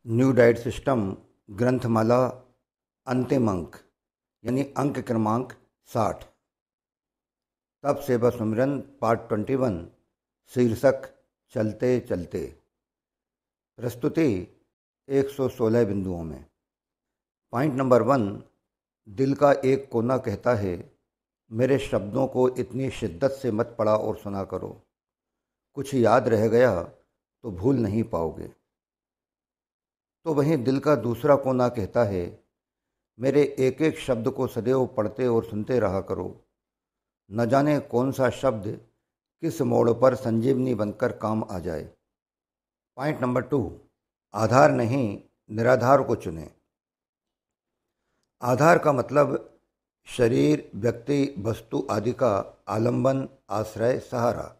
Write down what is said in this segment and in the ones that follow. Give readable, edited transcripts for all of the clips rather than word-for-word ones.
New diet system ग्रंथमाला अंतिम अंक यानी अंक क्रमांक 60। तप सेवा सुमिरन पार्ट 21। शीर्षक चलते चलते। प्रस्तुति 116 बिंदुओं में। Point number 1। दिल का एक कोना कहता है, मेरे शब्दों को इतनी शिद्दत से मत पढ़ा और सुना करो, कुछ याद रह गया तो भूल नहीं पाओगे। तो वहीं दिल का दूसरा कोना कहता है, मेरे एक एक शब्द को सदैव पढ़ते और सुनते रहा करो, न जाने कौन सा शब्द किस मोड़ पर संजीवनी बनकर काम आ जाए। Point number 2। आधार नहीं निराधार को चुनें। आधार का मतलब शरीर, व्यक्ति, वस्तु आदि का आलंबन, आश्रय, सहारा।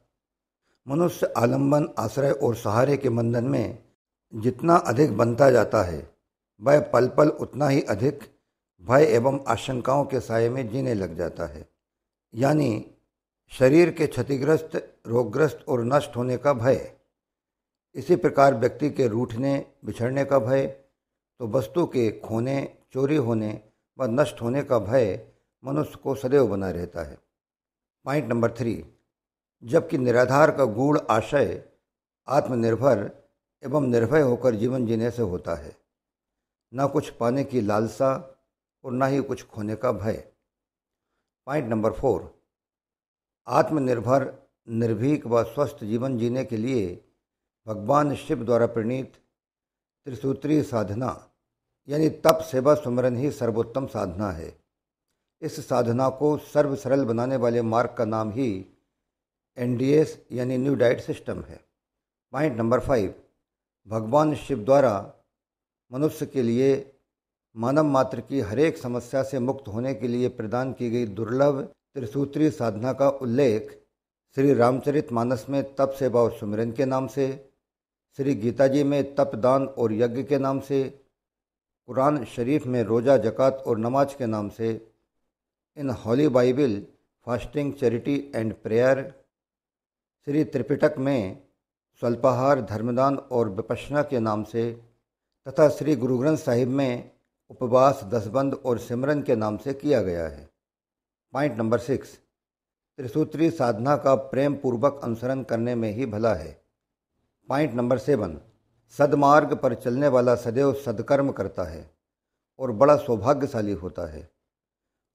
मनुष्य आलंबन, आश्रय और सहारे के बंधन में जितना अधिक बनता जाता है, वह पल पल उतना ही अधिक भय एवं आशंकाओं के साये में जीने लग जाता है। यानी शरीर के क्षतिग्रस्त, रोगग्रस्त और नष्ट होने का भय। इसी प्रकार व्यक्ति के रूठने, बिछड़ने का भय, तो वस्तु के खोने, चोरी होने व नष्ट होने का भय मनुष्य को सदैव बना रहता है। Point number 3। जबकि निराधार का गूढ़ आशय आत्मनिर्भर एवं निर्भय होकर जीवन जीने से होता है, न कुछ पाने की लालसा और न ही कुछ खोने का भय। Point number 4। आत्मनिर्भर, निर्भीक व स्वस्थ जीवन जीने के लिए भगवान शिव द्वारा प्रणीत त्रिसूत्री साधना यानी तप सेवा सुमिरन ही सर्वोत्तम साधना है। इस साधना को सर्व सरल बनाने वाले मार्ग का नाम ही NDS यानी न्यू डाइट सिस्टम है। Point number 5। भगवान शिव द्वारा मनुष्य के लिए मानव मात्र की हरेक समस्या से मुक्त होने के लिए प्रदान की गई दुर्लभ त्रिसूत्री साधना का उल्लेख श्री रामचरितमानस में तप सेवा और सुमिरन के नाम से, श्री गीता जी में तप, दान और यज्ञ के नाम से, कुरान शरीफ में रोज़ा, जक़ात और नमाज के नाम से, in Holy Bible fasting, charity and prayer, Shri Tripitaka में स्वल्पाहार, धर्मदान और विपश्यना के नाम से, तथा श्री गुरु ग्रंथ साहिब में उपवास, दसबंद और सिमरन के नाम से किया गया है। Point number 6। त्रिसूत्री साधना का प्रेम पूर्वक अनुसरण करने में ही भला है। Point number 7। सद्मार्ग पर चलने वाला सदैव सद्कर्म करता है और बड़ा सौभाग्यशाली होता है।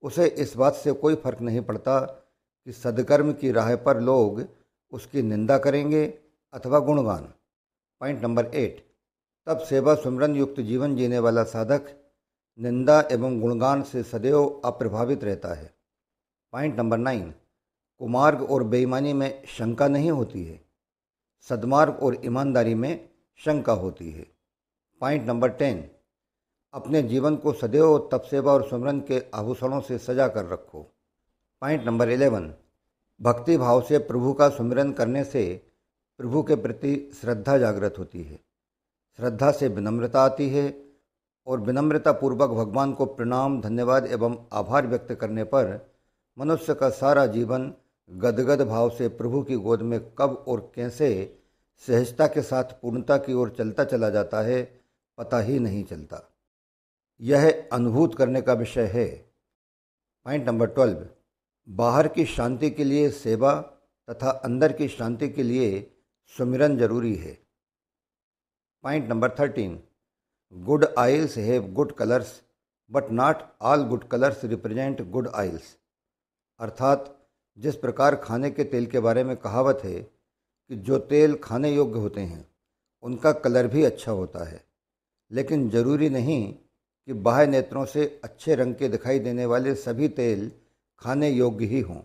उसे इस बात से कोई फर्क नहीं पड़ता कि सद्कर्म की राह पर लोग उसकी निंदा करेंगे अथवा गुणगान। Point number 8। तब सेवा सुमिरन युक्त जीवन जीने वाला साधक निंदा एवं गुणगान से सदैव अप्रभावित रहता है। Point number 9। कुमार्ग और बेईमानी में शंका नहीं होती है, सद्मार्ग और ईमानदारी में शंका होती है। Point number 10। अपने जीवन को सदैव तप सेवा और सुमिरन के आभूषणों से सजा कर रखो। Point number 11। भक्ति भाव से प्रभु का सुमिरन करने से प्रभु के प्रति श्रद्धा जागृत होती है, श्रद्धा से विनम्रता आती है और विनम्रता पूर्वक भगवान को प्रणाम, धन्यवाद एवं आभार व्यक्त करने पर मनुष्य का सारा जीवन गदगद भाव से प्रभु की गोद में कब और कैसे सहजता के साथ पूर्णता की ओर चलता चला जाता है, पता ही नहीं चलता। यह अनुभूत करने का विषय है। Point number 12। बाहर की शांति के लिए सेवा तथा अंदर की शांति के लिए सुमिरन जरूरी है। Point number 13। Good aisles have good colours but not all good colours represent good aisles. अर्थात जिस प्रकार खाने के तेल के बारे में कहावत है कि जो तेल खाने योग्य होते हैं उनका कलर भी अच्छा होता है, लेकिन जरूरी नहीं कि बाह्य नेत्रों से अच्छे रंग के दिखाई देने वाले सभी तेल खाने योग्य ही हों।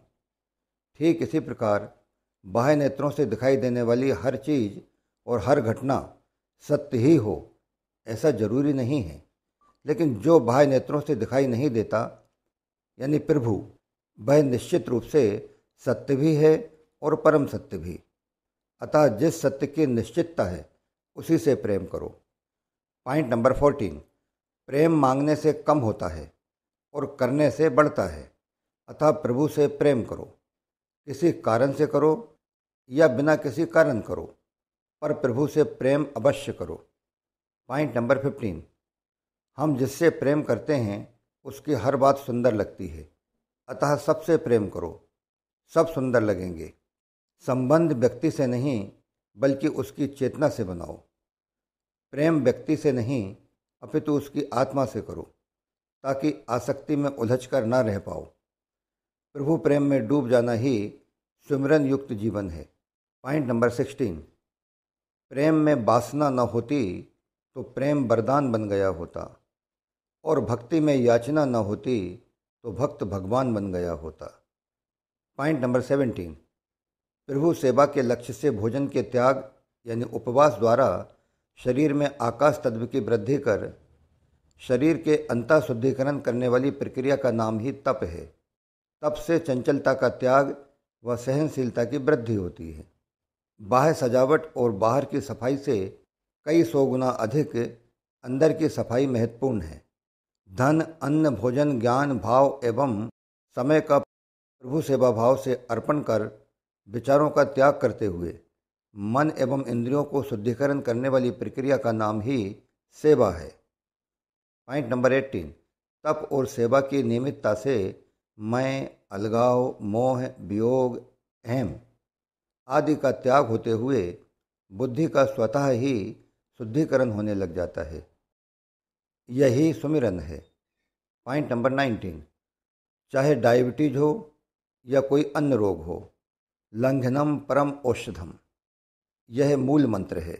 ठीक इसी प्रकार बाह्य नेत्रों से दिखाई देने वाली हर चीज़ और हर घटना सत्य ही हो, ऐसा जरूरी नहीं है। लेकिन जो बाह्य नेत्रों से दिखाई नहीं देता यानी प्रभु, वह निश्चित रूप से सत्य भी है और परम सत्य भी। अतः जिस सत्य की निश्चितता है उसी से प्रेम करो। Point number 14। प्रेम मांगने से कम होता है और करने से बढ़ता है। अतः प्रभु से प्रेम करो, किसी कारण से करो या बिना किसी कारण करो, पर प्रभु से प्रेम अवश्य करो। पॉइंट नंबर 15, हम जिससे प्रेम करते हैं उसकी हर बात सुंदर लगती है, अतः सबसे प्रेम करो, सब सुंदर लगेंगे। संबंध व्यक्ति से नहीं बल्कि उसकी चेतना से बनाओ। प्रेम व्यक्ति से नहीं अपितु उसकी आत्मा से करो, ताकि आसक्ति में उलझकर ना रह पाओ। प्रभु प्रेम में डूब जाना ही सुमिरन युक्त जीवन है। पॉइंट नंबर 16, प्रेम में वासना न होती तो प्रेम वरदान बन गया होता, और भक्ति में याचना न होती तो भक्त भगवान बन गया होता। पॉइंट नंबर 17, प्रभु सेवा के लक्ष्य से भोजन के त्याग यानी उपवास द्वारा शरीर में आकाश तत्व की वृद्धि कर शरीर के अंतः शुद्धिकरण करने वाली प्रक्रिया का नाम ही तप है। तप से चंचलता का त्याग व सहनशीलता की वृद्धि होती है। बाह्य सजावट और बाहर की सफाई से कई सौ गुना अधिक अंदर की सफाई महत्वपूर्ण है। धन, अन्न, भोजन, ज्ञान, भाव एवं समय का प्रभु सेवा भाव से अर्पण कर विचारों का त्याग करते हुए मन एवं इंद्रियों को शुद्धिकरण करने वाली प्रक्रिया का नाम ही सेवा है। पॉइंट नंबर 18, तप और सेवा की नियमितता से मैं, अलगाव, मोह, वियोग, अहम आदि का त्याग होते हुए बुद्धि का स्वतः ही शुद्धिकरण होने लग जाता है। यही सुमिरन है। पॉइंट नंबर 19, चाहे डायबिटीज हो या कोई अन्य रोग हो, लंघनम परम औषधम, यह मूल मंत्र है।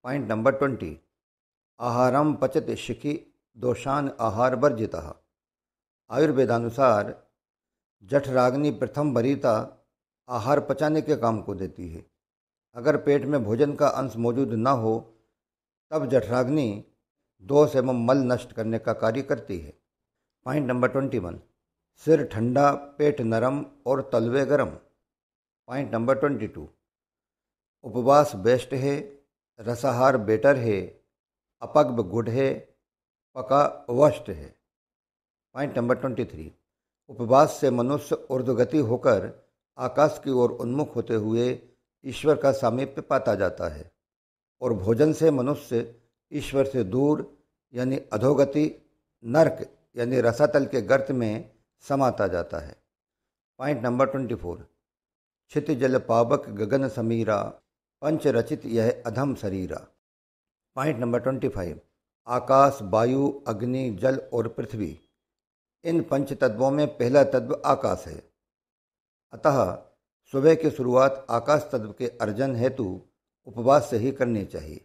पॉइंट नंबर 20, आहारम पचत शिखि दोषान आहार वर्जितः। आयुर्वेदानुसार जठराग्नि प्रथम वरीयता आहार पचाने के काम को देती है। अगर पेट में भोजन का अंश मौजूद न हो तब जठराग्नि दोष एवं मल नष्ट करने का कार्य करती है। पॉइंट नंबर 21, सिर ठंडा, पेट नरम और तलवे गरम। पॉइंट नंबर 22, उपवास बेस्ट है, रसाहार बेटर है, अपग्ब गुड है, पका वर्स्ट है। पॉइंट नंबर 23, उपवास से मनुष्य ऊर्ध्वगति होकर आकाश की ओर उन्मुख होते हुए ईश्वर का सामीप्य पाता जाता है, और भोजन से मनुष्य ईश्वर से दूर यानी अधोगति, नर्क यानी रसातल के गर्त में समाता जाता है। पॉइंट नंबर 24, क्षिति जल पावक गगन समीरा, पंच रचित यह अधम शरीरा। पॉइंट नंबर 25, आकाश, वायु, अग्नि, जल और पृथ्वी, इन पंच तत्वों में पहला तत्व आकाश है, अतः सुबह की शुरुआत आकाश तत्व के अर्जन हेतु उपवास से ही करनी चाहिए।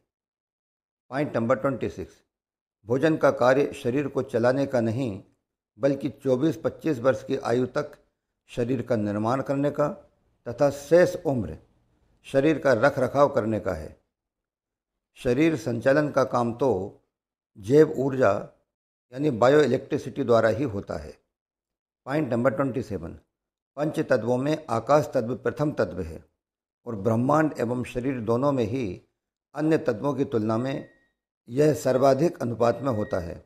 पॉइंट नंबर 26, भोजन का कार्य शरीर को चलाने का नहीं बल्कि 24-25 वर्ष की आयु तक शरीर का निर्माण करने का तथा शेष उम्र शरीर का रख रखाव करने का है। शरीर संचालन का काम तो जैव ऊर्जा यानी बायो इलेक्ट्रिसिटी द्वारा ही होता है। पॉइंट नंबर 27, पंच तत्वों में आकाश तत्व प्रथम तत्व है और ब्रह्मांड एवं शरीर दोनों में ही अन्य तत्वों की तुलना में यह सर्वाधिक अनुपात में होता है।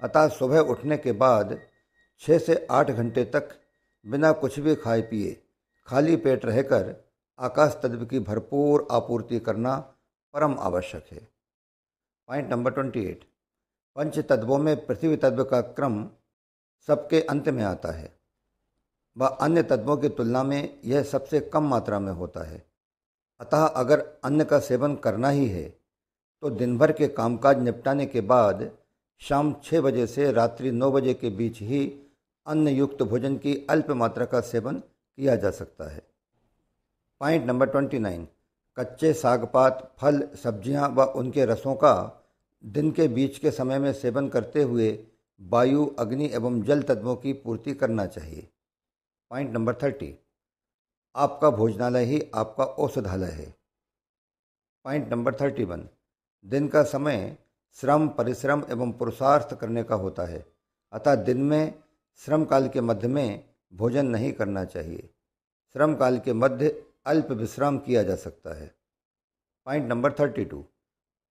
अतः सुबह उठने के बाद 6 से 8 घंटे तक बिना कुछ भी खाए पिए खाली पेट रहकर आकाश तत्व की भरपूर आपूर्ति करना परम आवश्यक है। पॉइंट नंबर 28, पंच तत्वों में पृथ्वी तत्व का क्रम सबके अंत में आता है व अन्य तत्वों की तुलना में यह सबसे कम मात्रा में होता है। अतः अगर अन्न का सेवन करना ही है तो दिन भर के कामकाज निपटाने के बाद शाम 6 बजे से रात्रि 9 बजे के बीच ही अन्न युक्त भोजन की अल्प मात्रा का सेवन किया जा सकता है। पॉइंट नंबर 29, कच्चे सागपात, फल, सब्जियां व उनके रसों का दिन के बीच के समय में सेवन करते हुए वायु, अग्नि एवं जल तत्वों की पूर्ति करना चाहिए। पॉइंट नंबर 30, आपका भोजनालय ही आपका औषधालय है। पॉइंट नंबर 31, दिन का समय श्रम, परिश्रम एवं पुरुषार्थ करने का होता है, अतः दिन में श्रम काल के मध्य में भोजन नहीं करना चाहिए। श्रम काल के मध्य अल्प विश्राम किया जा सकता है। पॉइंट नंबर 32,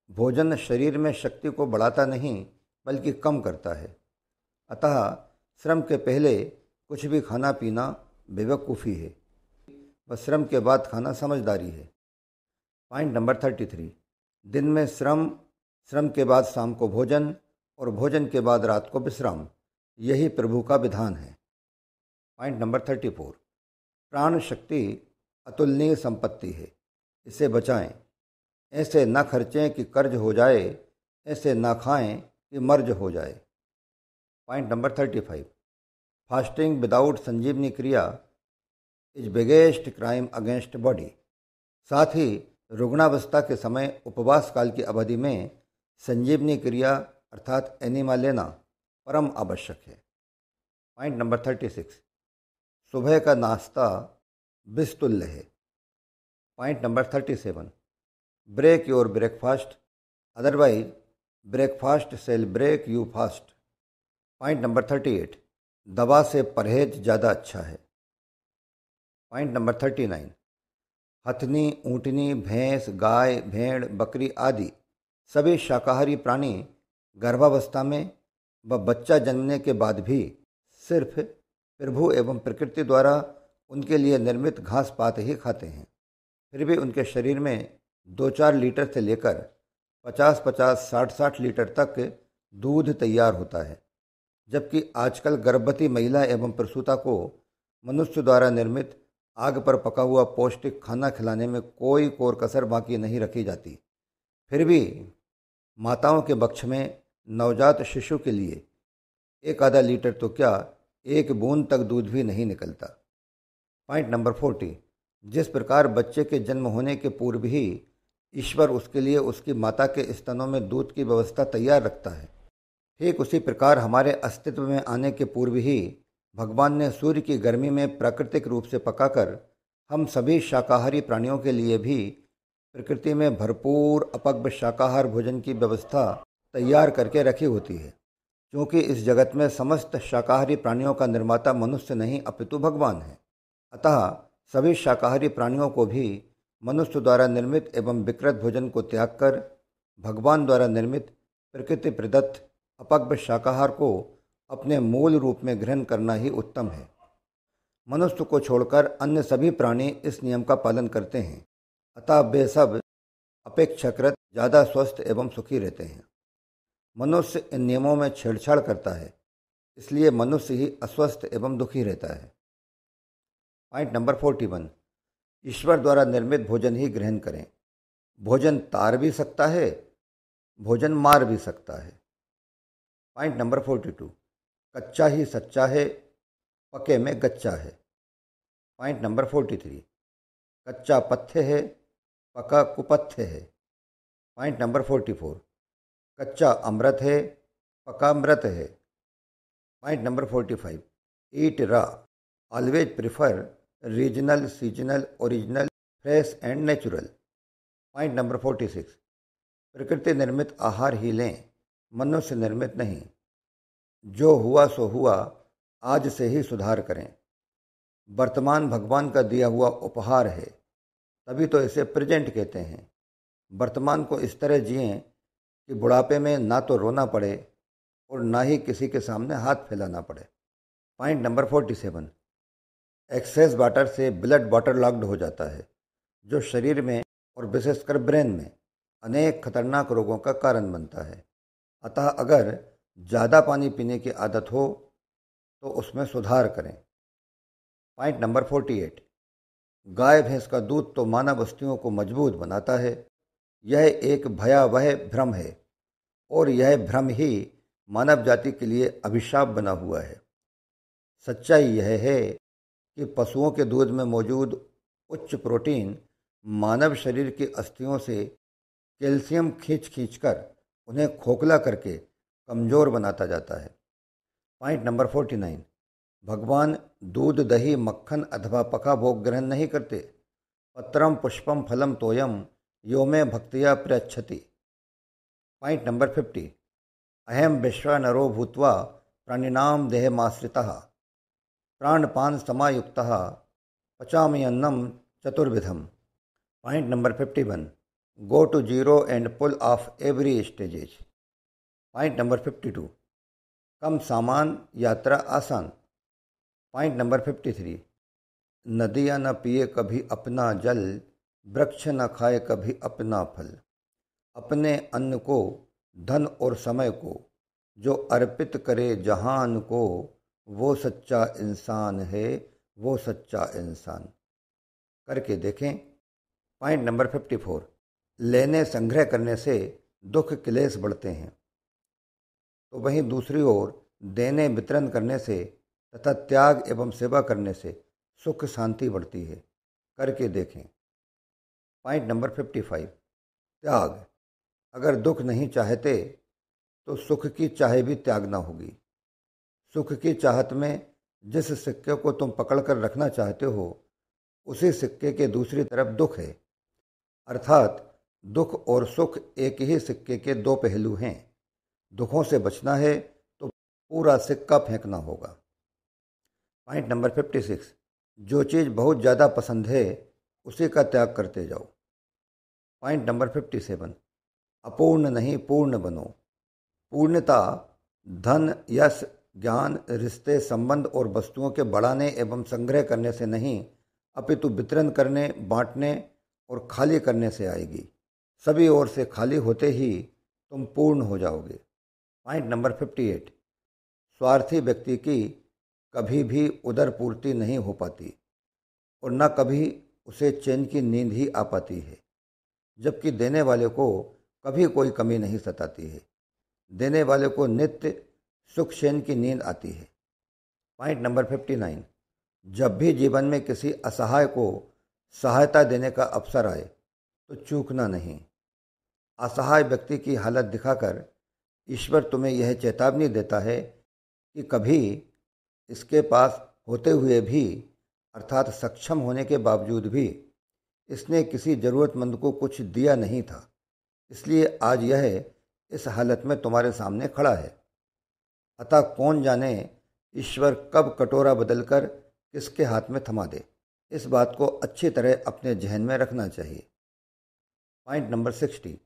भोजन शरीर में शक्ति को बढ़ाता नहीं बल्कि कम करता है, अतः श्रम के पहले कुछ भी खाना पीना बेवकूफ़ी है व श्रम के बाद खाना समझदारी है। पॉइंट नंबर 33, दिन में श्रम श्रम के बाद शाम को भोजन और भोजन के बाद रात को विश्राम, यही प्रभु का विधान है। पॉइंट नंबर 34, प्राण शक्ति अतुलनीय संपत्ति है, इसे बचाएं। ऐसे न खर्चें कि कर्ज हो जाए, ऐसे ना खाएं कि मर्ज हो जाए। पॉइंट नंबर 35, फास्टिंग विदाउट संजीवनी क्रिया is biggest crime against body. साथ ही रुग्णावस्था के समय उपवास काल की अवधि में संजीवनी क्रिया अर्थात एनिमा लेना परम आवश्यक है। पॉइंट नंबर 36, सुबह का नाश्ता बिस्तुल्य है। Point number 37, break your breakfast, otherwise breakfast shall break you fast. Point number 38, दवा से परहेज ज़्यादा अच्छा है। पॉइंट नंबर 39, हथनी, ऊँटनी, भैंस, गाय, भेड़, बकरी आदि सभी शाकाहारी प्राणी गर्भावस्था में व बच्चा जन्मने के बाद भी सिर्फ प्रभु एवं प्रकृति द्वारा उनके लिए निर्मित घास पात ही खाते हैं। फिर भी उनके शरीर में 2-4 लीटर से लेकर 50-50, 60-60 लीटर तक दूध तैयार होता है, जबकि आजकल गर्भवती महिला एवं प्रसूता को मनुष्य द्वारा निर्मित आग पर पका हुआ पौष्टिक खाना खिलाने में कोई कोर कसर बाकी नहीं रखी जाती। फिर भी माताओं के बक्ष में नवजात शिशु के लिए 1 आधा लीटर तो क्या, 1 बूंद तक दूध भी नहीं निकलता। पॉइंट नंबर 40, जिस प्रकार बच्चे के जन्म होने के पूर्व ही ईश्वर उसके लिए उसकी माता के स्तनों में दूध की व्यवस्था तैयार रखता है, ठीक उसी प्रकार हमारे अस्तित्व में आने के पूर्व ही भगवान ने सूर्य की गर्मी में प्राकृतिक रूप से पकाकर हम सभी शाकाहारी प्राणियों के लिए भी प्रकृति में भरपूर अपग्ध शाकाहार भोजन की व्यवस्था तैयार करके रखी होती है। क्योंकि इस जगत में समस्त शाकाहारी प्राणियों का निर्माता मनुष्य नहीं अपितु भगवान है, अतः सभी शाकाहारी प्राणियों को भी मनुष्य द्वारा निर्मित एवं विकृत भोजन को त्याग कर भगवान द्वारा निर्मित प्रकृति प्रदत्त अपग्ध शाकाहार को अपने मूल रूप में ग्रहण करना ही उत्तम है। मनुष्य को छोड़कर अन्य सभी प्राणी इस नियम का पालन करते हैं, अतः वे सब अपेक्षाकृत ज़्यादा स्वस्थ एवं सुखी रहते हैं। मनुष्य इन नियमों में छेड़छाड़ करता है, इसलिए मनुष्य ही अस्वस्थ एवं दुखी रहता है। पॉइंट नंबर 41, ईश्वर द्वारा निर्मित भोजन ही ग्रहण करें। भोजन तार भी सकता है, भोजन मार भी सकता है। पॉइंट नंबर 42, कच्चा ही सच्चा है, पके में गच्चा है। पॉइंट नंबर 43, कच्चा पथ्य है, पका कुपथ्य है। पॉइंट नंबर 44, कच्चा अमृत है, पका मृत है। Point number 45, eat raw, always prefer regional, seasonal, original, fresh and natural. Point number 46, प्रकृति निर्मित आहार ही लें, मनुष्य निर्मित नहीं। जो हुआ सो हुआ, आज से ही सुधार करें। वर्तमान भगवान का दिया हुआ उपहार है, तभी तो इसे प्रेजेंट कहते हैं। वर्तमान को इस तरह जिएं कि बुढ़ापे में ना तो रोना पड़े और ना ही किसी के सामने हाथ फैलाना पड़े। पॉइंट नंबर 47, एक्सेस वाटर से ब्लड वाटर लॉक्ड हो जाता है, जो शरीर में और विशेषकर ब्रेन में अनेक खतरनाक रोगों का कारण बनता है। अतः अगर ज़्यादा पानी पीने की आदत हो तो उसमें सुधार करें। पॉइंट नंबर 48, गाय भैंस का दूध तो मानव अस्थियों को मजबूत बनाता है। यह एक भयावह भ्रम है और यह भ्रम ही मानव जाति के लिए अभिशाप बना हुआ है। सच्चाई यह है कि पशुओं के दूध में मौजूद उच्च प्रोटीन मानव शरीर की अस्थियों से कैल्शियम खींच कर उन्हें खोखला करके कमज़ोर बनाता जाता है। पॉइंट नंबर 49, भगवान दूध, दही, मक्खन अथवा पका भोग ग्रहण नहीं करते। पत्रम पुष्पम फलम तोयम यो में भक्तिया प्रयच्छति। पॉइंट नंबर 50, अहम विश्व नरो भूत्वा प्राणिनाम देहमाश्रितः प्राणपान समायुक्तः पचामि अन्नम चतुर्विधम। Point number 51, go to zero and pull of every stages. Point number 52, कम सामान, यात्रा आसान। पॉइंट नंबर 53, नदियाँ न पिए कभी अपना जल, वृक्ष न खाए कभी अपना फल। अपने अन्न को धन और समय को जो अर्पित करे जहान को, वो सच्चा इंसान है, वो सच्चा इंसान। करके देखें। पॉइंट नंबर 54, लेने संग्रह करने से दुख क्लेश बढ़ते हैं, तो वहीं दूसरी ओर देने वितरण करने से तथा त्याग एवं सेवा करने से सुख शांति बढ़ती है। करके देखें। पॉइंट नंबर 55, त्याग। अगर दुख नहीं चाहते तो सुख की चाह भी त्यागना होगी। सुख की चाहत में जिस सिक्के को तुम पकड़कर रखना चाहते हो, उसी सिक्के के दूसरी तरफ दुख है, अर्थात दुख और सुख एक ही सिक्के के दो पहलू हैं। दुखों से बचना है तो पूरा सिक्का फेंकना होगा। पॉइंट नंबर 56, जो चीज़ बहुत ज़्यादा पसंद है उसी का त्याग करते जाओ। पॉइंट नंबर 57, अपूर्ण नहीं पूर्ण बनो। पूर्णता धन, यश, ज्ञान, रिश्ते, संबंध और वस्तुओं के बढ़ाने एवं संग्रह करने से नहीं, अपितु वितरण करने, बांटने और खाली करने से आएगी। सभी ओर से खाली होते ही तुम पूर्ण हो जाओगे। पॉइंट नंबर 58, स्वार्थी व्यक्ति की कभी भी उदर पूर्ति नहीं हो पाती और न कभी उसे चैन की नींद ही आ पाती है, जबकि देने वाले को कभी कोई कमी नहीं सताती है। देने वाले को नित्य सुख चैन की नींद आती है। पॉइंट नंबर 59, जब भी जीवन में किसी असहाय को सहायता देने का अवसर आए तो चूकना नहीं। असहाय व्यक्ति की हालत दिखाकर ईश्वर तुम्हें यह चेतावनी देता है कि कभी इसके पास होते हुए भी, अर्थात सक्षम होने के बावजूद भी, इसने किसी ज़रूरतमंद को कुछ दिया नहीं था, इसलिए आज यह इस हालत में तुम्हारे सामने खड़ा है। अतः कौन जाने ईश्वर कब कटोरा बदलकर किसके हाथ में थमा दे। इस बात को अच्छी तरह अपने जहन में रखना चाहिए। पॉइंट नंबर 60,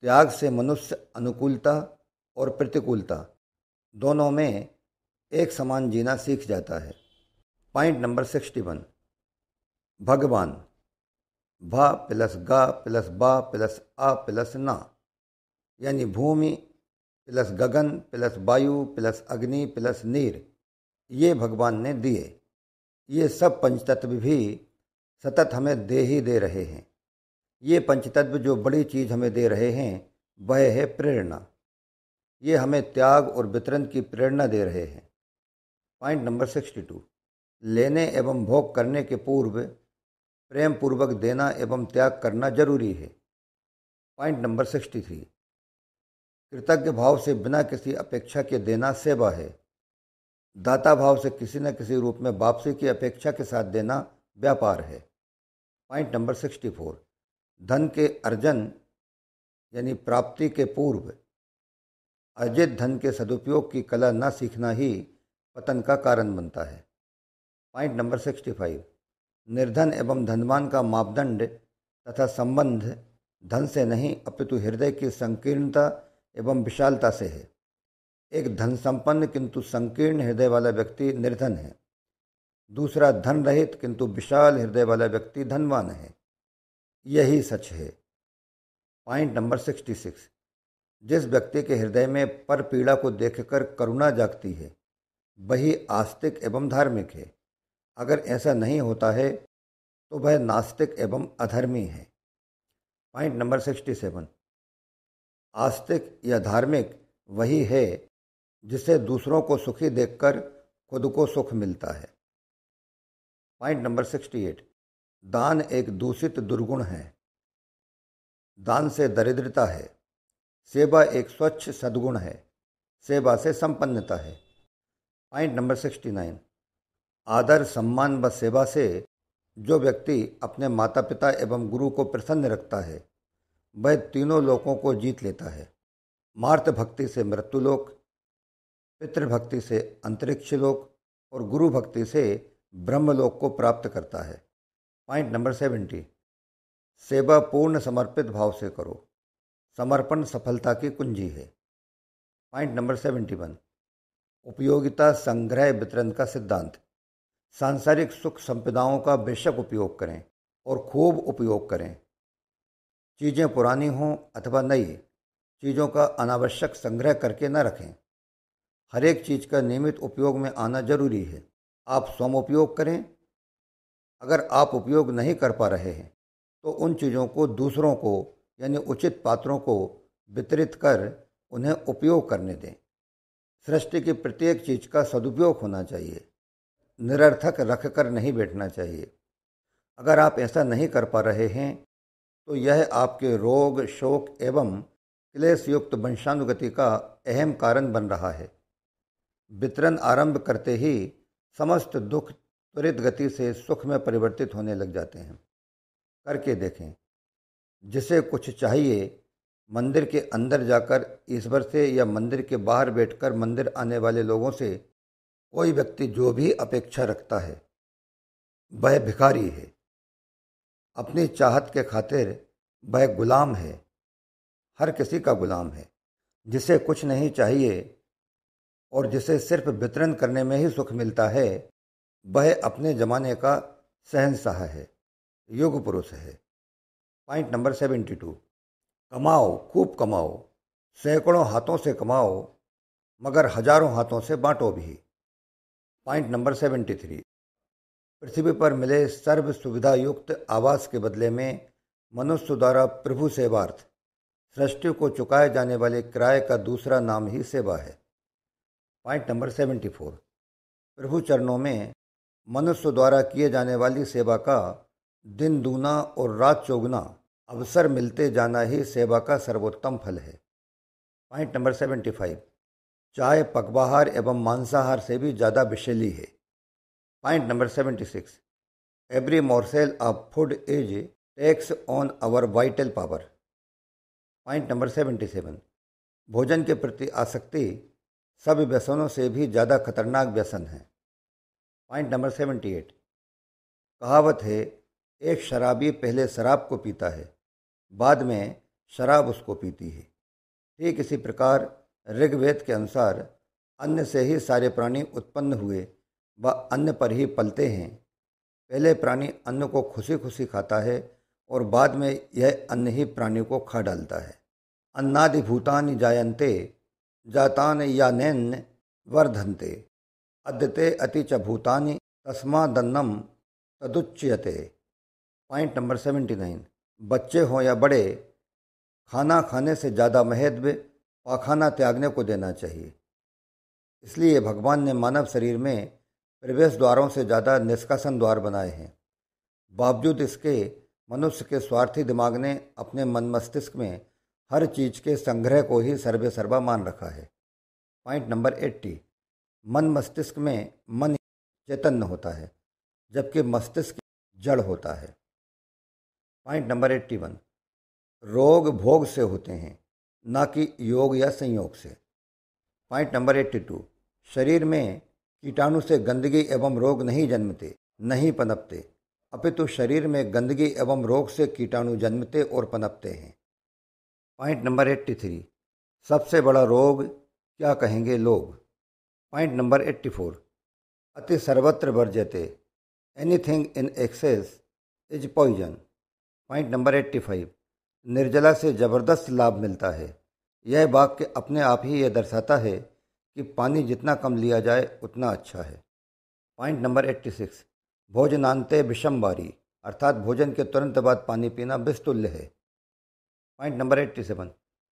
त्याग से मनुष्य अनुकूलता और प्रतिकूलता दोनों में एक समान जीना सीख जाता है। पॉइंट नंबर 61, भगवान। भा प्लस गा प्लस बा प्लस आ प्लस ना, यानी भूमि प्लस गगन प्लस वायु प्लस अग्नि प्लस नीर, ये भगवान ने दिए। ये सब पंचतत्व भी सतत हमें दे ही दे रहे हैं। ये पंचतत्व जो बड़ी चीज़ हमें दे रहे हैं वह है प्रेरणा। ये हमें त्याग और वितरण की प्रेरणा दे रहे हैं। पॉइंट नंबर 62, लेने एवं भोग करने के पूर्व प्रेम पूर्वक देना एवं त्याग करना जरूरी है। पॉइंट नंबर 63, कृतज्ञ भाव से बिना किसी अपेक्षा के देना सेवा है। दाता भाव से किसी न किसी रूप में वापसी की अपेक्षा के साथ देना व्यापार है। पॉइंट नंबर 64, धन के अर्जन यानी प्राप्ति के पूर्व अर्जित धन के सदुपयोग की कला न सीखना ही पतन का कारण बनता है। पॉइंट नंबर 65, निर्धन एवं धनवान का मापदंड तथा संबंध धन से नहीं अपितु हृदय की संकीर्णता एवं विशालता से है। एक धन संपन्न किंतु संकीर्ण हृदय वाला व्यक्ति निर्धन है, दूसरा धन रहित किंतु विशाल हृदय वाला व्यक्ति धनवान है। यही सच है। पॉइंट नंबर 66, जिस व्यक्ति के हृदय में पर पीड़ा को देखकर करुणा जागती है वही आस्तिक एवं धार्मिक है। अगर ऐसा नहीं होता है तो वह नास्तिक एवं अधर्मी है। पॉइंट नंबर 67, आस्तिक या धार्मिक वही है जिसे दूसरों को सुखी देखकर खुद को सुख मिलता है। पॉइंट नंबर 68, दान एक दूषित दुर्गुण है। दान से दरिद्रता है। सेवा एक स्वच्छ सद्गुण है। सेवा से संपन्नता है। पॉइंट नंबर 69, आदर, सम्मान व सेवा से जो व्यक्ति अपने माता पिता एवं गुरु को प्रसन्न रखता है वह तीनों लोकों को जीत लेता है। मार्त भक्ति से मृत्युलोक, पितृभक्ति से अंतरिक्ष लोक और गुरु भक्ति से ब्रह्मलोक को प्राप्त करता है। पॉइंट नंबर 70, सेवा पूर्ण समर्पित भाव से करो। समर्पण सफलता की कुंजी है। पॉइंट नंबर 71, उपयोगिता संग्रह वितरण का सिद्धांत। सांसारिक सुख संपदाओं का बेशक उपयोग करें और खूब उपयोग करें। चीज़ें पुरानी हों अथवा नई, चीज़ों का अनावश्यक संग्रह करके न रखें। हर एक चीज़ का नियमित उपयोग में आना जरूरी है। आप स्वयं उपयोग करें। अगर आप उपयोग नहीं कर पा रहे हैं तो उन चीज़ों को दूसरों को यानी उचित पात्रों को वितरित कर उन्हें उपयोग करने दें। सृष्टि की प्रत्येक चीज़ का सदुपयोग होना चाहिए, निरर्थक रख कर नहीं बैठना चाहिए। अगर आप ऐसा नहीं कर पा रहे हैं तो यह आपके रोग, शोक एवं क्लेश युक्त वंशानुगति का अहम कारण बन रहा है। वितरण आरंभ करते ही समस्त दुख त्वरित गति से सुख में परिवर्तित होने लग जाते हैं। करके देखें। जिसे कुछ चाहिए, मंदिर के अंदर जाकर ईश्वर से या मंदिर के बाहर बैठकर मंदिर आने वाले लोगों से कोई व्यक्ति जो भी अपेक्षा रखता है वह भिखारी है। अपनी चाहत के खातिर वह गुलाम है, हर किसी का गुलाम है। जिसे कुछ नहीं चाहिए और जिसे सिर्फ वितरण करने में ही सुख मिलता है वह अपने जमाने का शहंशाह है, युग पुरुष है। Point number 72। कमाओ, खूब कमाओ, सैकड़ों हाथों से कमाओ, मगर हजारों हाथों से बांटो भी। Point number 73। पृथ्वी पर मिले सर्व सुविधा युक्त आवास के बदले में मनुष्य द्वारा प्रभु सेवार्थ सृष्टि को चुकाए जाने वाले किराए का दूसरा नाम ही सेवा है। Point number 74। प्रभु चरणों में मनुष्य द्वारा किए जाने वाली सेवा का दिन दूना और रात चौगुना अवसर मिलते जाना ही सेवा का सर्वोत्तम फल है। Point number 75। चाय पकवाहार एवं मांसाहार से भी ज़्यादा विषैली है। Point number 76। Every morsel of food is tax on our vital power. Point number 77। भोजन के प्रति आसक्ति सब व्यसनों से भी ज़्यादा खतरनाक व्यसन है। Point number 78। कहावत है, एक शराबी पहले शराब को पीता है, बाद में शराब उसको पीती है। ठीक इसी प्रकार ऋग्वेद के अनुसार अन्न से ही सारे प्राणी उत्पन्न हुए व अन्न पर ही पलते हैं। पहले प्राणी अन्न को खुशी खुशी खाता है और बाद में यह अन्न ही प्राणी को खा डालता है। अन्नादि भूतानि जायन्ते जातान यानेन वर्धन्ते अद्यते अति च भूतानि तस्मादन्नम तदुच्यते। Point number 79। बच्चे हों या बड़े, खाना खाने से ज़्यादा महत्व पाखाना त्यागने को देना चाहिए। इसलिए भगवान ने मानव शरीर में प्रवेश द्वारों से ज़्यादा निष्कासन द्वार बनाए हैं। बावजूद इसके मनुष्य के स्वार्थी दिमाग ने अपने मन मस्तिष्क में हर चीज़ के संग्रह को ही सर्वे सर्वा मान रखा है। Point number 80। मन मस्तिष्क में मन चैतन्य होता है जबकि मस्तिष्क जड़ होता है। Point number 81। रोग भोग से होते हैं, ना कि योग या संयोग से। Point number 82। शरीर में कीटाणु से गंदगी एवं रोग नहीं जन्मते, नहीं पनपते, अपितु शरीर में गंदगी एवं रोग से कीटाणु जन्मते और पनपते हैं। Point number 83। सबसे बड़ा रोग क्या कहेंगे लोग। Point number 84। अति सर्वत्र वर्ज्यते, anything in excess is poison. Point number 85। निर्जला से जबरदस्त लाभ मिलता है। यह वाक्य अपने आप ही यह दर्शाता है कि पानी जितना कम लिया जाए उतना अच्छा है। Point number 86। भोजनांते विषमवारी, अर्थात भोजन के तुरंत बाद पानी पीना विषतुल्य है। Point number 87।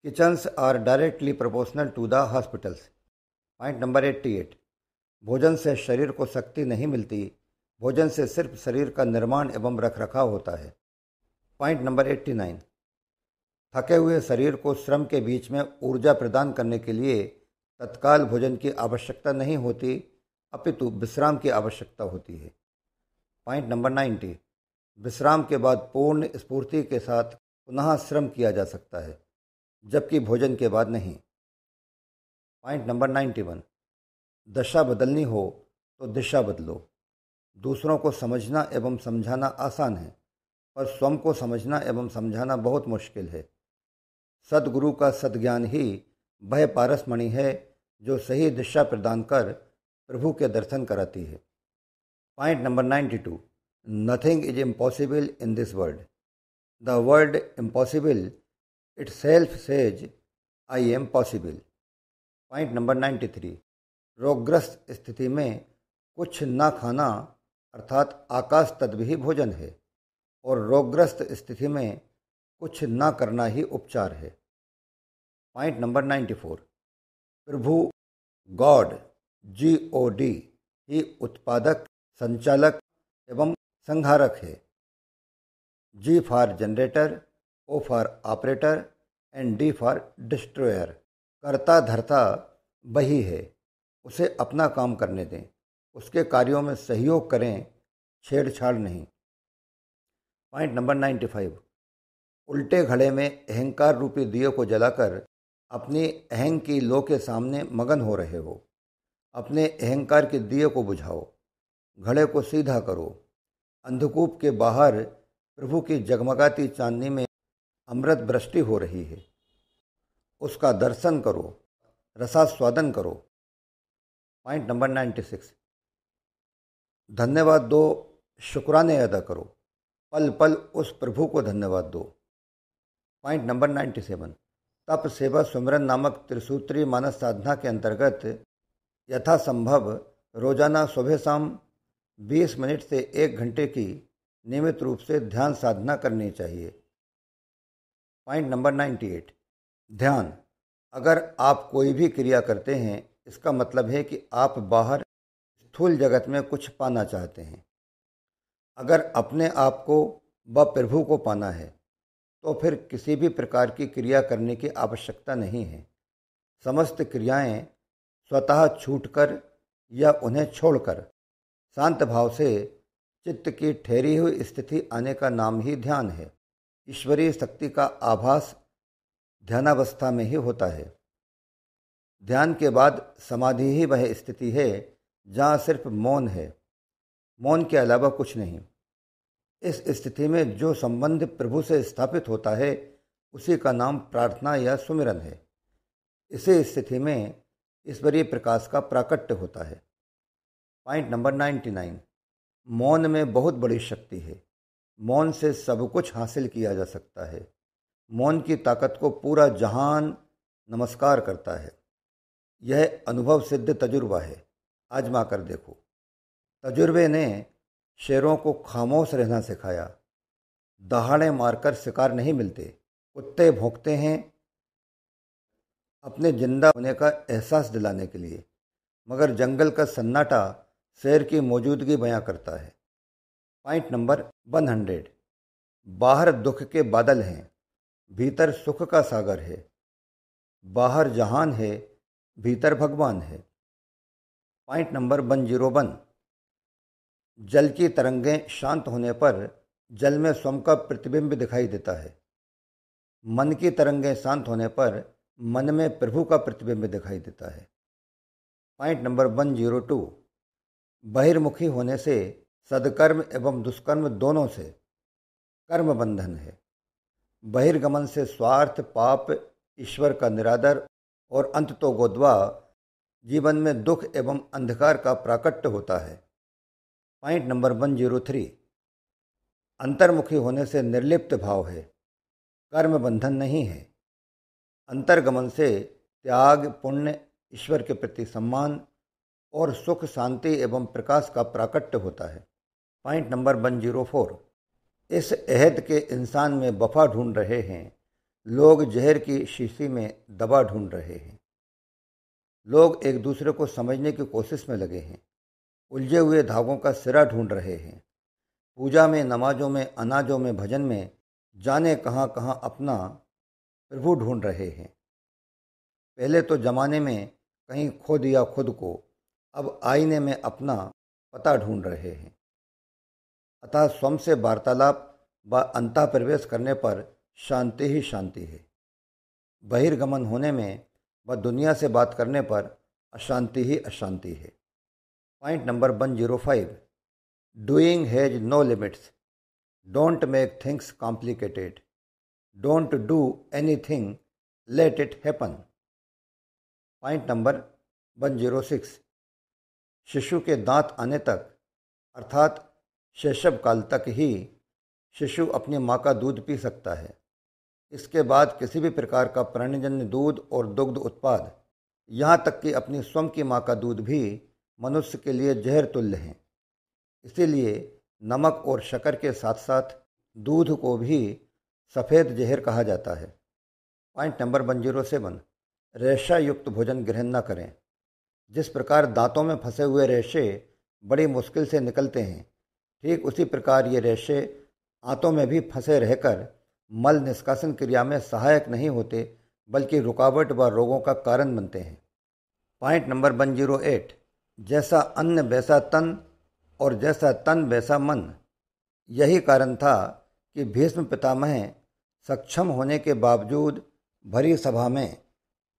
Kitchens are directly proportional to the hospitals. Point number 88। भोजन से शरीर को शक्ति नहीं मिलती, भोजन से सिर्फ शरीर का निर्माण एवं रखरखाव होता है। Point number 89। थके हुए शरीर को श्रम के बीच में ऊर्जा प्रदान करने के लिए तत्काल भोजन की आवश्यकता नहीं होती, अपितु विश्राम की आवश्यकता होती है। Point number 90। विश्राम के बाद पूर्ण स्फूर्ति के साथ पुनः श्रम किया जा सकता है, जबकि भोजन के बाद नहीं। Point number 91। दशा बदलनी हो तो दिशा बदलो। दूसरों को समझना एवं समझाना आसान है, पर स्वयं को समझना एवं समझाना बहुत मुश्किल है। सद्गुरु का सद्ज्ञान ही वह पारसमणि है जो सही दिशा प्रदान कर प्रभु के दर्शन कराती है। Point number 92। Nothing is impossible in this world. The world impossible itself says I am possible. Point number 93, रोगग्रस्त स्थिति में कुछ न खाना अर्थात आकाश तत्व ही भोजन है और रोगग्रस्त स्थिति में कुछ न करना ही उपचार है। पॉइंट नंबर 94, प्रभु गॉड GOD ही उत्पादक, संचालक एवं संहारक है। G for generator, O for operator and D for destroyer. करता धर्ता वही है, उसे अपना काम करने दें, उसके कार्यों में सहयोग करें, छेड़छाड़ नहीं। पॉइंट नंबर 95, उल्टे घड़े में अहंकार रूपी दिए को जलाकर अपनी अहंग की लो के सामने मगन हो रहे हो। अपने अहंकार के दिए को बुझाओ, घड़े को सीधा करो। अंधकूप के बाहर प्रभु की जगमगाती चांदनी में अमृत वृष्टि हो रही है, उसका दर्शन करो, रसास्वादन करो। पॉइंट नंबर 96, धन्यवाद दो, शुक्राने अदा करो, पल पल उस प्रभु को धन्यवाद दो। पॉइंट नंबर 97, तप सेवा सुमिरन नामक त्रिसूत्री मानस साधना के अंतर्गत यथासंभव रोजाना सुबह शाम 20 मिनट से 1 घंटे की नियमित रूप से ध्यान साधना करनी चाहिए। पॉइंट नंबर 98, ध्यान। अगर आप कोई भी क्रिया करते हैं, इसका मतलब है कि आप बाहर स्थूल जगत में कुछ पाना चाहते हैं। अगर अपने आप को व प्रभु को पाना है तो फिर किसी भी प्रकार की क्रिया करने की आवश्यकता नहीं है। समस्त क्रियाएं स्वतः छूटकर या उन्हें छोड़कर शांत भाव से चित्त की ठहरी हुई स्थिति आने का नाम ही ध्यान है। ईश्वरीय शक्ति का आभास ध्यानावस्था में ही होता है। ध्यान के बाद समाधि ही वह स्थिति है जहाँ सिर्फ मौन है, मौन के अलावा कुछ नहीं। इस स्थिति में जो संबंध प्रभु से स्थापित होता है उसी का नाम प्रार्थना या सुमिरन है। इसी स्थिति में ईश्वरीय प्रकाश का प्राकट्य होता है। पॉइंट नंबर 99, मौन में बहुत बड़ी शक्ति है। मौन से सब कुछ हासिल किया जा सकता है। मौन की ताकत को पूरा जहान नमस्कार करता है। यह अनुभव सिद्ध तजुर्बा है, आजमा कर देखो। तजुर्बे ने शेरों को खामोश रहना सिखाया। दहाड़े मारकर शिकार नहीं मिलते, कुत्ते भौंकते हैं अपने जिंदा होने का एहसास दिलाने के लिए, मगर जंगल का सन्नाटा शेर की मौजूदगी बयां करता है। पॉइंट नंबर 100, बाहर दुख के बादल हैं, भीतर सुख का सागर है। बाहर जहान है, भीतर भगवान है। पॉइंट नंबर 101, जल की तरंगें शांत होने पर जल में स्वयं का प्रतिबिंब दिखाई देता है। मन की तरंगें शांत होने पर मन में प्रभु का प्रतिबिंब दिखाई देता है। पॉइंट नंबर 102, बहिर्मुखी होने से सदकर्म एवं दुष्कर्म दोनों से कर्म बंधन है। बहिर्गमन से स्वार्थ, पाप, ईश्वर का निरादर और अंततो गोद्वा जीवन में दुख एवं अंधकार का प्राकट्य होता है। पॉइंट नंबर 103, अंतर्मुखी होने से निर्लिप्त भाव है, कर्म बंधन नहीं है। अंतर्गमन से त्याग, पुण्य, ईश्वर के प्रति सम्मान और सुख, शांति एवं प्रकाश का प्राकट्य होता है। पॉइंट नंबर 104, इस अहद के इंसान में वफा ढूंढ रहे हैं, लोग जहर की शीशी में दवा ढूंढ रहे हैं। लोग एक दूसरे को समझने की कोशिश में लगे हैं, उलझे हुए धागों का सिरा ढूंढ रहे हैं। पूजा में, नमाजों में, अनाजों में, भजन में जाने कहाँ कहाँ अपना प्रभु ढूंढ रहे हैं। पहले तो जमाने में कहीं खो दिया खुद को, अब आईने में अपना पता ढूंढ रहे हैं। अतः स्वयं से वार्तालाप व अंतः प्रवेश करने पर शांति ही शांति है। बहिर्गमन होने में व दुनिया से बात करने पर अशांति ही अशांति है। Point number 105, doing has no limits, don't make things complicated, don't do anything, let it happen. Point number 106, शिशु के दांत आने तक अर्थात शैशव काल तक ही शिशु अपनी माँ का दूध पी सकता है। इसके बाद किसी भी प्रकार का प्राणीजन्य दूध और दुग्ध उत्पाद, यहाँ तक कि अपनी स्वयं की माँ का दूध भी मनुष्य के लिए जहर तुल्य हैं। इसीलिए नमक और शक्कर के साथ साथ दूध को भी सफ़ेद जहर कहा जाता है। पॉइंट नंबर 107, रेशा युक्त भोजन ग्रहण न करें। जिस प्रकार दांतों में फंसे हुए रेशे बड़ी मुश्किल से निकलते हैं, ठीक उसी प्रकार ये रेशे आंतों में भी फंसे रहकर मल निष्कासन क्रिया में सहायक नहीं होते, बल्कि रुकावट व रोगों का कारण बनते हैं। पॉइंट नंबर 108, जैसा अन्न वैसा तन और जैसा तन वैसा मन। यही कारण था कि भीष्म पितामह सक्षम होने के बावजूद भरी सभा में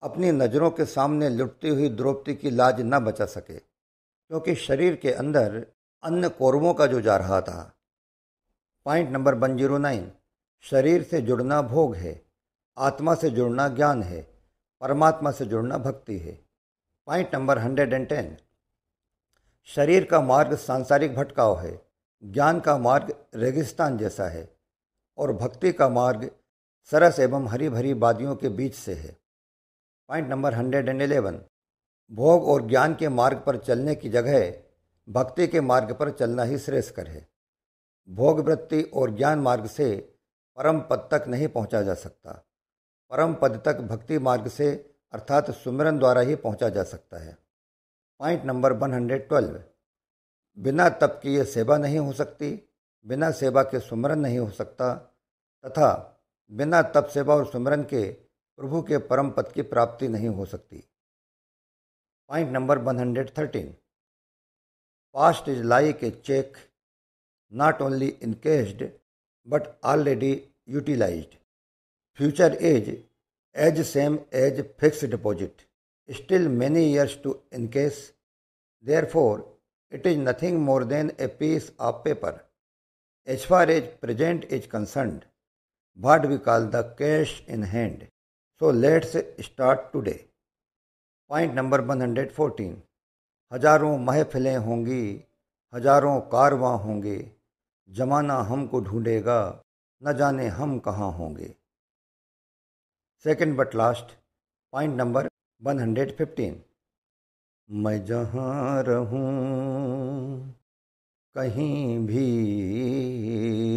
अपनी नज़रों के सामने लुटती हुई द्रौपदी की लाज न बचा सके, क्योंकि शरीर के अंदर अन्न कौरवों का जो जा रहा था। पॉइंट नंबर 109, शरीर से जुड़ना भोग है, आत्मा से जुड़ना ज्ञान है, परमात्मा से जुड़ना भक्ति है। पॉइंट नंबर 110, शरीर का मार्ग सांसारिक भटकाव है, ज्ञान का मार्ग रेगिस्तान जैसा है और भक्ति का मार्ग सरस एवं हरी भरी वादियों के बीच से है। पॉइंट नंबर 111, भोग और ज्ञान के मार्ग पर चलने की जगह भक्ति के मार्ग पर चलना ही श्रेयस्कर है। भोग वृत्ति और ज्ञान मार्ग से परम पद तक नहीं पहुंचा जा सकता। परम पद तक भक्ति मार्ग से अर्थात सुमिरन द्वारा ही पहुंचा जा सकता है। पॉइंट नंबर 112, बिना तप की ये सेवा नहीं हो सकती, बिना सेवा के सुमिरन नहीं हो सकता तथा बिना तप सेवा और सुमिरन के प्रभु के परम पद की प्राप्ति नहीं हो सकती। Point number 113, past is like a cheque, not only encashed but already utilised. Future is as same as fixed deposit, still many years to encash, therefore it is nothing more than a piece of paper as far as present is concerned, what we call the cash in hand. So let's start today. Point number 114, हजारों महफिलें होंगी, हजारों कारवां होंगे, जमाना हमको ढूंढेगा, न जाने हम कहाँ होंगे। Second but last, point number 115, मैं जहाँ रहूं कहीं भी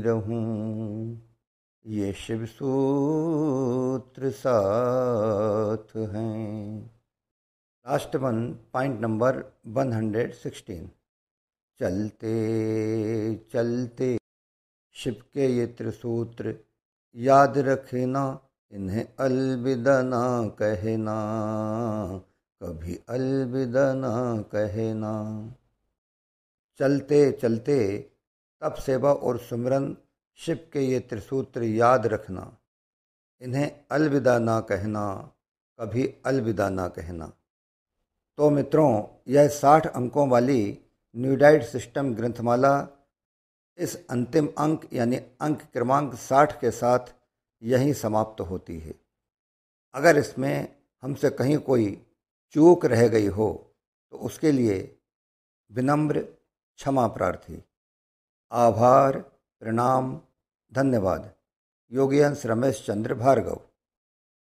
रहूं, ये शिव सूत्र साथ हैं। लास्ट वन, पॉइंट नंबर 116, चलते चलते शिव के ये त्रिसूत्र याद रखना, इन्हें अलविदा ना कहना, कभी अलविदा ना कहना। चलते चलते तप सेवा और सुमिरन शिव के ये त्रिसूत्र याद रखना, इन्हें अलविदा ना कहना, कभी अलविदा ना कहना। तो मित्रों, यह 60 अंकों वाली न्यूडाइड सिस्टम ग्रंथमाला इस अंतिम अंक यानी अंक क्रमांक 60 के साथ यहीं समाप्त होती है। अगर इसमें हमसे कहीं कोई चूक रह गई हो तो उसके लिए विनम्र क्षमा प्रार्थी। आभार, प्रणाम, धन्यवाद। योगी अंश रमेश चंद्र भार्गव।